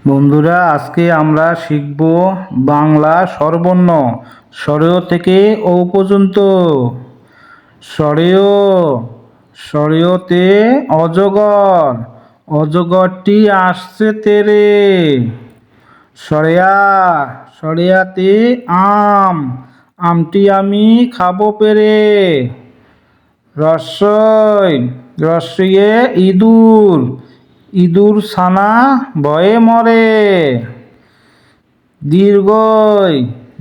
বন্ধুরা, আজকে আমরা শিখব বাংলা স্বরবর্ণ স্বরেয় থেকে ও পর্যন্ত। স্বরেয়, স্বরেয়তে অজগর, অজগরটি আসছে তেরে। সরেয়া, সরেয়াতে আম, আমটি আমি খাবো পেরে। রস্বই, রস্বইয়ে ইঁদুর, ইঁদুর ছানা ভয়ে মরে। দীর্ঘই,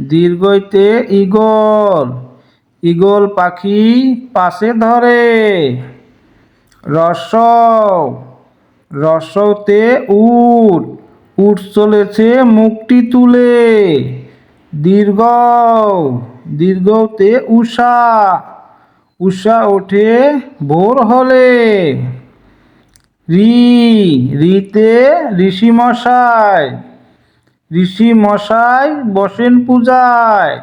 দীর্ঘইতে ঈগল, ঈগল পাখি পাশে ধরে। রসৌ, রসৌতে উট, উট চলেছে মুখটি তুলে। দীর্ঘ, দীর্ঘতে উষা, উষা ওঠে ভোর হলে। ঋ, ঋতে ঋষি মশাই, ঋষি মশাই বসেন পূজায়।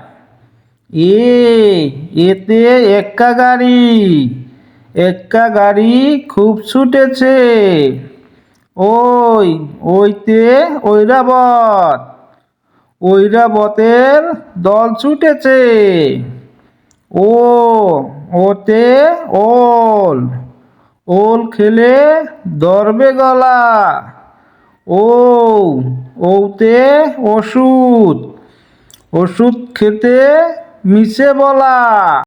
এ, এতে এক্কা গাড়ি, এক্কা গাড়ি খুব ছুটেছে। ওই, ওইতে ঐরাবত, ঐরাবতের দল ছুটেছে। ও, ওতে ওল, ওল খেলে ধরবে গলা। ও, ওতে ওষুধ, ওষুধ খেতে মিছে বলা।